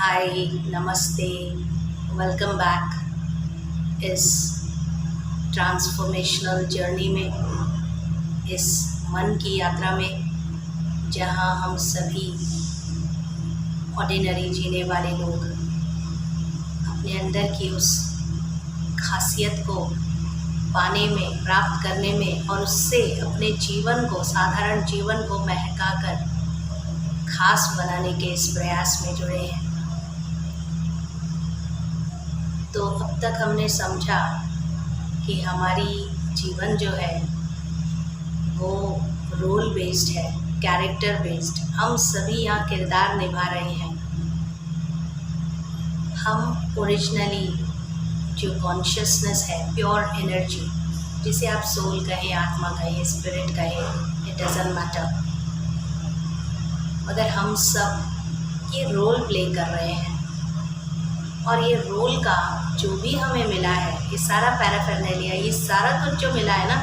हाय, नमस्ते, welcome back इस transformational journey में, इस मन की यात्रा में जहां हम सभी ऑर्डिनरी जीने वाले लोग अपने अंदर की उस खासियत को पाने में, प्राप्त करने में और उससे अपने जीवन को, साधारण जीवन को महकाकर खास बनाने के इस प्रयास में जुड़े हैं। तो अब तक हमने समझा कि हमारी जीवन जो है वो रोल बेस्ड है, कैरेक्टर बेस्ड। हम सभी यहाँ किरदार निभा रहे हैं। हम ओरिजिनली जो कॉन्शियसनेस है, प्योर एनर्जी, जिसे आप सोल कहें, आत्मा कहें, स्पिरिट कहें, इट डजंट मैटर, मगर हम सब ये रोल प्ले कर रहे हैं। और ये रोल का जो भी हमें मिला है, ये सारा पैराफर्नैलिया, ये सारा कुछ जो मिला है ना,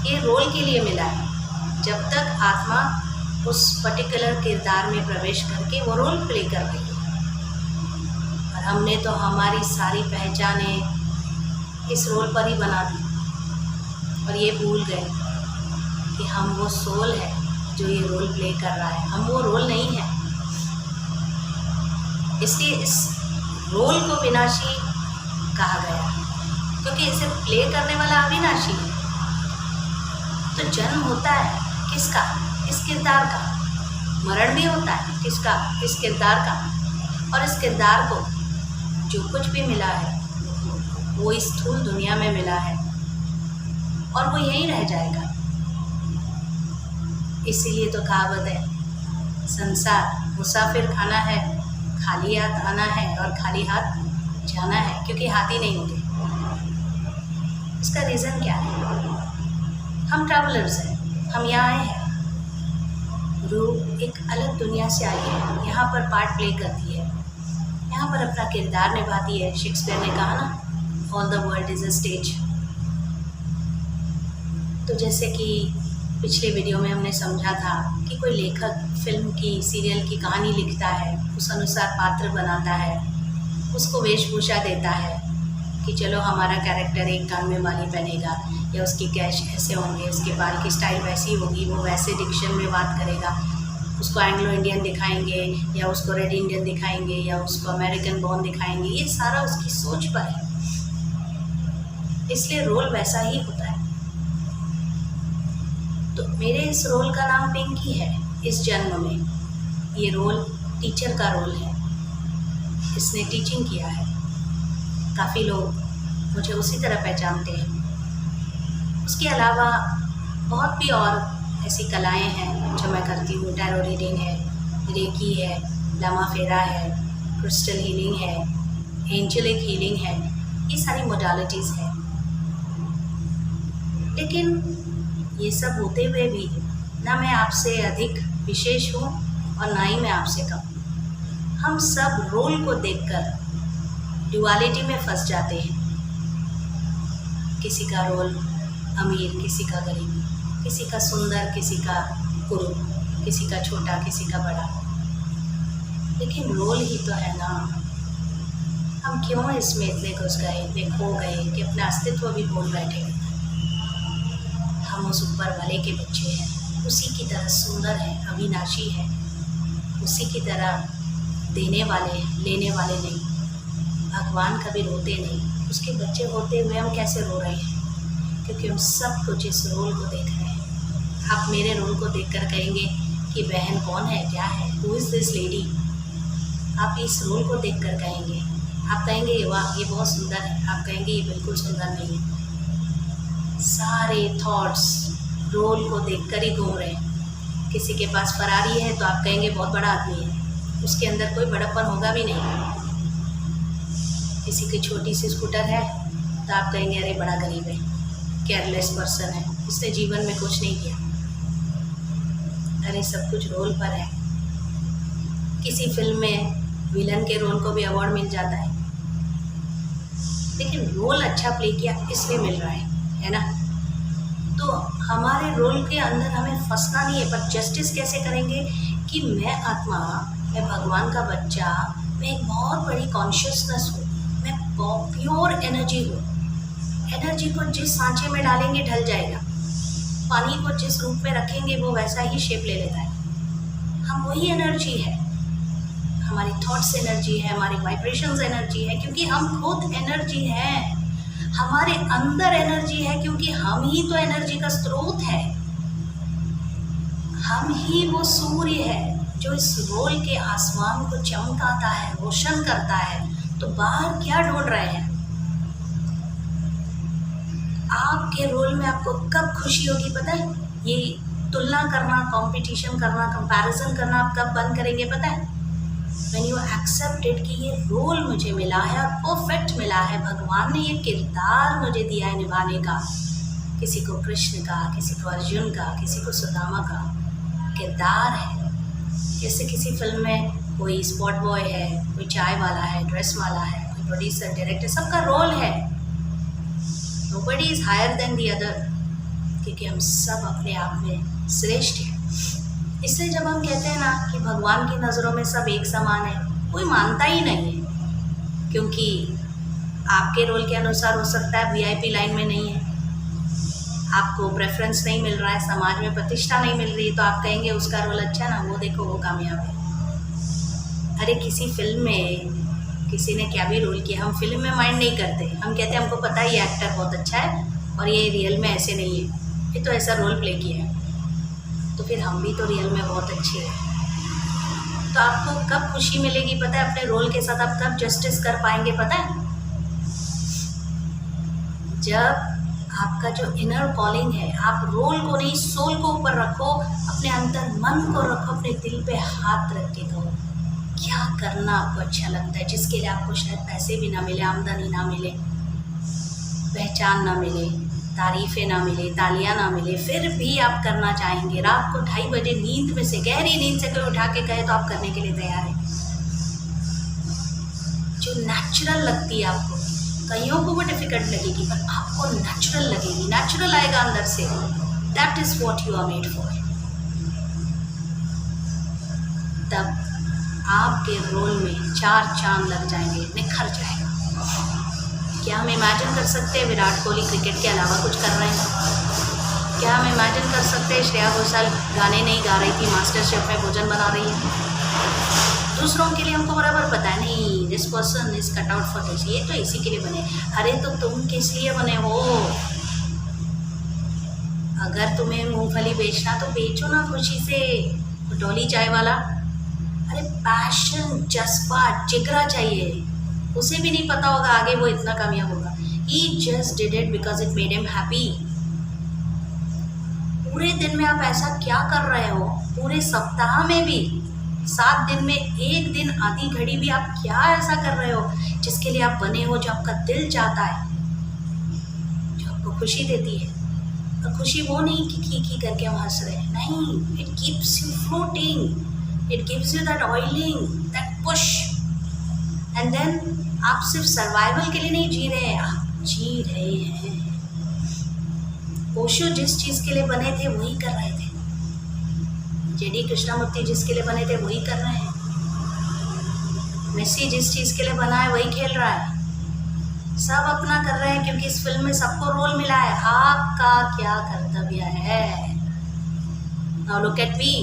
ये रोल के लिए मिला है। जब तक आत्मा उस पर्टिकुलर किरदार में प्रवेश करके वो रोल प्ले कर रही है, और हमने तो हमारी सारी पहचानें इस रोल पर ही बना दी और ये भूल गए कि हम वो सोल है जो ये रोल प्ले कर रहा है। हम वो रोल नहीं है। इसलिए इस रोल को विनाशी कहा गया, क्योंकि इसे प्ले करने वाला अविनाशी है। तो जन्म होता है किसका? इस किरदार का। मरण भी होता है किसका? इस किरदार का। और इस किरदार को जो कुछ भी मिला है वो इस स्थूल दुनिया में मिला है और वो यहीं रह जाएगा। इसीलिए तो कहावत है, संसार मुसाफिर खाना है, खाली हाथ आना है और खाली हाथ जाना है, क्योंकि हाथी नहीं होते। इसका रीज़न क्या है? हम ट्रैवलर्स हैं, हम यहाँ आए हैं। रूह एक अलग दुनिया से आई है, यहाँ पर पार्ट प्ले करती है, यहाँ पर अपना किरदार निभाती है। शेक्सपियर ने कहा ना, all the world is a stage. तो जैसे कि पिछले वीडियो में हमने समझा था कि कोई लेखक फिल्म की, सीरियल की कहानी लिखता है, उस अनुसार पात्र बनाता है, उसको वेशभूषा देता है कि चलो हमारा कैरेक्टर एक कान में बाली पहनेगा, या उसके कैश ऐसे होंगे, उसके बाल की स्टाइल वैसी होगी, वो वैसे डिक्शन में बात करेगा, उसको एंग्लो इंडियन दिखाएंगे या उसको रेड इंडियन दिखाएंगे या उसको अमेरिकन बॉर्न दिखाएंगे। ये सारा उसकी सोच पर है, इसलिए रोल वैसा ही होता है। तो मेरे इस रोल का नाम पिंकी है। इस जन्म में ये रोल टीचर का रोल है। इसने टीचिंग किया है। काफ़ी लोग मुझे उसी तरह पहचानते हैं। उसके अलावा बहुत भी और ऐसी कलाएं हैं जो मैं करती हूँ। टैरो रीडिंग है, रेकी है, लामा फेरा है, क्रिस्टल हीलिंग है, एंजेलिक हीलिंग है, ये सारी मोडालिटीज़ हैं। लेकिन ये सब होते हुए भी ना मैं आपसे अधिक विशेष हूँ और ना ही मैं आपसे कम। हम सब रोल को देखकर ड्युअलिटी में फंस जाते हैं। किसी का रोल अमीर, किसी का गरीब, किसी का सुंदर, किसी का कुरूप, किसी का छोटा, किसी का बड़ा। लेकिन रोल ही तो है ना। हम क्यों इसमें इतने घुस गए, इतने खो गए कि अपना अस्तित्व भी भूल बैठे। हम उस ऊपर वाले के बच्चे हैं, उसी की तरह सुंदर हैं, अविनाशी हैं, उसी की तरह देने वाले, लेने वाले नहीं। भगवान कभी रोते नहीं। उसके बच्चे होते हुए हम कैसे रो रहे हैं? क्योंकि हम सब कुछ इस रोल को देख रहे हैं। आप मेरे रोल को देखकर कहेंगे कि बहन कौन है, क्या है, हु इज़ दिस लेडी। आप इस रोल को देखकर कहेंगे, आप कहेंगे वाह ये बहुत सुंदर है, आप कहेंगे ये बिल्कुल सुंदर नहीं है। सारे थॉट्स रोल को देखकर ही घूम रहे हैं। किसी के पास फरारी है तो आप कहेंगे बहुत बड़ा आदमी है, उसके अंदर कोई बड़प्पन होगा भी नहीं। किसी की छोटी सी स्कूटर है तो आप कहेंगे अरे बड़ा गरीब है, केयरलेस पर्सन है, इसने जीवन में कुछ नहीं किया। अरे सब कुछ रोल पर है। किसी फिल्म में विलन के रोल को भी अवार्ड मिल जाता है, लेकिन रोल अच्छा प्ले किया इसलिए मिल रहा है ना। तो हमारे रोल के अंदर हमें फंसना नहीं है। पर जस्टिस कैसे करेंगे कि मैं आत्मा मैं भगवान का बच्चा, मैं एक बहुत बड़ी कॉन्शियसनेस हूँ, मैं प्योर एनर्जी हूँ। एनर्जी को जिस सांचे में डालेंगे ढल जाएगा, पानी को जिस रूप में रखेंगे वो वैसा ही शेप ले लेता है। हम वही एनर्जी है, हमारी थॉट्स एनर्जी है, हमारी वाइब्रेशंस एनर्जी है, क्योंकि हम खुद एनर्जी हैं। हमारे अंदर एनर्जी है क्योंकि हम ही तो एनर्जी का स्रोत है। हम ही वो सूर्य है जो इस रोल के आसमान को चमकाता है, रोशन करता है। तो बाहर क्या ढूंढ रहे हैं? आपके रोल में आपको कब खुशी होगी पता है? ये तुलना करना, कंपटीशन करना, कंपैरिजन करना आप कब बंद करेंगे पता है? When you accepted कि ये रोल मुझे मिला है और परफेक्ट मिला है, भगवान ने ये किरदार मुझे दिया है निभाने का। किसी को कृष्ण का, किसी को अर्जुन का, किसी को सुदामा का किरदार है। जैसे किसी फिल्म में कोई स्पॉट बॉय है, कोई चाय वाला है, ड्रेस वाला है, कोई प्रोड्यूसर, डायरेक्टर, सबका रोल है। Nobody is higher than the other, क्योंकि हम सब अपने आप में श्रेष्ठ हैं। इसलिए जब हम कहते हैं ना कि भगवान की नज़रों में सब एक समान है, कोई मानता ही नहीं है, क्योंकि आपके रोल के अनुसार हो सकता है वीआईपी लाइन में नहीं है, आपको प्रेफरेंस नहीं मिल रहा है, समाज में प्रतिष्ठा नहीं मिल रही, तो आप कहेंगे उसका रोल अच्छा ना, वो देखो वो कामयाब है। अरे किसी फिल्म में किसी ने क्या भी रोल किया, हम फिल्म में माइंड नहीं करते, हम कहते हैं हमको पता है ये एक्टर बहुत अच्छा है और ये रियल में ऐसे नहीं है, ये तो ऐसा रोल प्ले किया है, तो फिर हम भी तो रियल में बहुत अच्छे हैं। तो आपको कब खुशी मिलेगी पता है? अपने रोल के साथ आप कब जस्टिस कर पाएंगे पता है? जब आपका जो इनर कॉलिंग है, आप रोल को नहीं सोल को ऊपर रखो, अपने अंतर मन को रखो, अपने दिल पे हाथ रख के कहो क्या करना आपको अच्छा लगता है, जिसके लिए आपको शायद पैसे भी ना मिले, आमदनी ना मिले, पहचान ना मिले, तारीफ़ें ना मिले, तालियां ना मिले, फिर भी आप करना चाहेंगे। रात को 2:30 बजे नींद में से, गहरी नींद से कोई उठा के कहे तो आप करने के लिए तैयार हैं। जो नेचुरल लगती है आपको, कईयों को वो डिफ़िकल्ट लगेगी पर आपको नेचुरल लगेगी, नेचुरल आएगा अंदर से। That is what you are made for. तब आपके रोल में 4 चांद लग जाएंगे, निखर जाएगा। क्या हम इमेजिन कर सकते हैं विराट कोहली क्रिकेट के अलावा कुछ कर रहे हैं? क्या हम इमेजिन कर सकते हैं श्रेया घोषाल गाने नहीं गा रही थी, मास्टर शेफ में भोजन बना रही है? दूसरों के लिए हमको बराबर पता है, नहीं this person is cut out for this, ये तो इसी के लिए बने। अरे तो तुम किस लिए बने हो? अगर तुम्हें मूंगफली बेचना तो बेचो ना खुशी से, डोली चाय वाला। अरे पैशन, जज्बा, जिगरा चाहिए। उसे भी नहीं पता होगा आगे वो इतना कामयाब होगा। He just did it because it made him happy। पूरे दिन में आप ऐसा क्या कर रहे हो, पूरे सप्ताह में भी 7 दिन में 1 दिन आधी घड़ी भी आप क्या ऐसा कर रहे हो जिसके लिए आप बने हो, जो आपका दिल चाहता है, जो आपको खुशी देती है। और खुशी वो नहीं कि की करके हम हंस रहे हैं, नहीं, it keeps you floating, it gives you that oiling, that push. And then आप सिर्फ सर्वाइवल के लिए नहीं जी रहे हैं, आप जी रहे हैं। ओशो जिस चीज़ के लिए बने थे वही कर रहे थे, जेडी कृष्णमूर्ति जिसके लिए बने थे वही कर रहे हैं, मेसी जिस चीज़ के लिए बना है वही खेल रहा है। सब अपना कर रहे हैं क्योंकि इस फिल्म में सबको रोल मिला है। आपका क्या कर्तव्य है? Now look at me,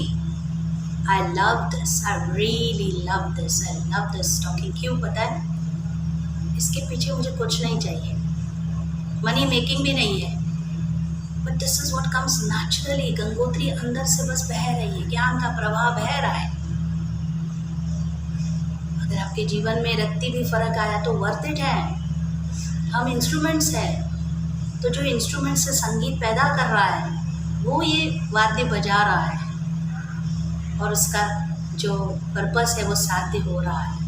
I love this, I really love this, I love this talking. क्यों पता है? इसके पीछे मुझे कुछ नहीं चाहिए, मनी मेकिंग भी नहीं है, but this is what comes naturally. Gangotri अंदर से बस बह रही है, ज्ञान का प्रवाह बह रहा है। अगर आपके जीवन में रत्ती भी फर्क आया तो वर्थ इट है। हम इंस्ट्रूमेंट्स हैं, तो जो इंस्ट्रूमेंट से संगीत पैदा कर रहा है वो ये वाद्य बजा रहा है और उसका जो पर्पस है वो साध्य हो रहा है।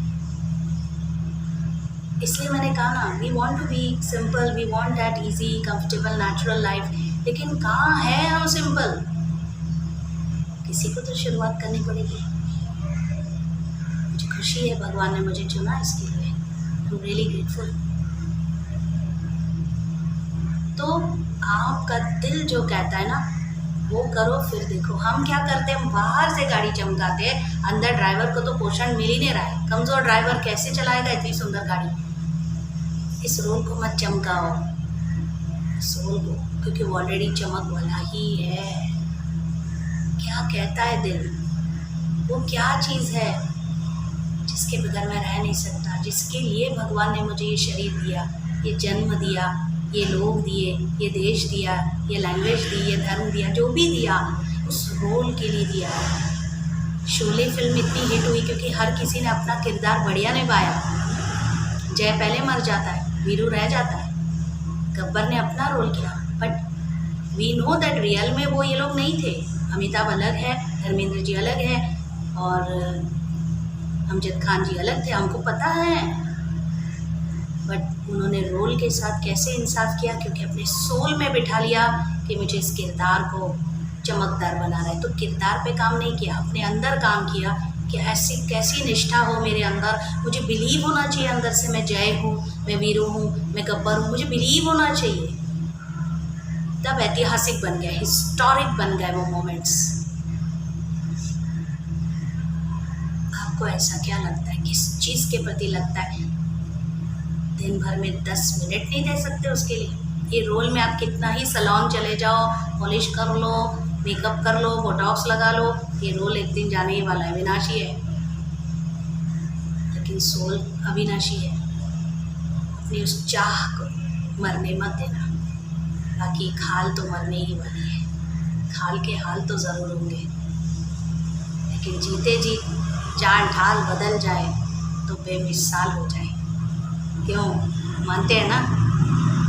इसलिए मैंने कहा ना, we want to be simple, we want that easy comfortable natural life, लेकिन कहाँ है हम सिंपल? किसी को तो शुरुआत करनी पड़ेगी। मुझे खुशी है भगवान ने मुझे चुना इसके लिए, आई एम रियली ग्रेटफुल। तो आपका दिल जो कहता है ना वो करो फिर देखो। हम क्या करते हैं, हम बाहर से गाड़ी चमकाते हैं, अंदर ड्राइवर को तो पोषण मिल ही नहीं रहा है। कमज़ोर ड्राइवर कैसे चलाएगा इतनी सुंदर गाड़ी। इस रोल को मत चमकाओ, सोल को, क्योंकि वो ऑलरेडी चमक वाला ही है। क्या कहता है दिल, वो क्या चीज़ है जिसके बगैर मैं रह नहीं सकता, जिसके लिए भगवान ने मुझे ये शरीर दिया, ये जन्म दिया, ये लोग दिए, ये देश दिया, ये लैंग्वेज दी, ये धर्म दिया, जो भी दिया उस रोल के लिए दिया। शोले फिल्म इतनी हिट हुई क्योंकि हर किसी ने अपना किरदार बढ़िया निभाया। जय पहले मर जाता है, वीरू रह जाता है, गब्बर ने अपना रोल किया, but we know that real में वो ये लोग नहीं थे। अमिताभ अलग है, धर्मेंद्र जी अलग है, और अमजद खान जी अलग थे, हमको पता है। बट उन्होंने रोल के साथ कैसे इंसाफ किया, क्योंकि अपने सोल में बिठा लिया कि मुझे इस किरदार को चमकदार बनाना है। तो किरदार पे काम नहीं किया, अपने अंदर काम किया कि ऐसी कैसी निष्ठा हो मेरे अंदर, मुझे बिलीव होना चाहिए अंदर से, मैं जय हूँ, मैं वीरू हूँ, मैं गब्बर हूँ, मुझे बिलीव होना चाहिए। तब ऐतिहासिक बन गया, हिस्टोरिक बन गए वो मोमेंट्स। आपको ऐसा क्या लगता है, किस चीज़ के प्रति लगता है? दिन भर में 10 मिनट नहीं दे सकते उसके लिए? ये रोल में आप कितना ही सैलून चले जाओ, पॉलिश कर लो, मेकअप कर लो, बोटॉक्स लगा लो, ये रोल एक दिन जाने ही वाला है, विनाशी है। लेकिन सोल अविनाशी है। अपनी उस चाह को मरने मत देना। बाकी खाल तो मरने ही वाली है, खाल के हाल तो ज़रूर होंगे, लेकिन जीते जी चाल ढाल बदल जाए तो बेमिसाल हो जाए। क्यों, मानते हैं ना?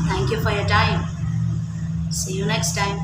Thank you for your time, see you next time.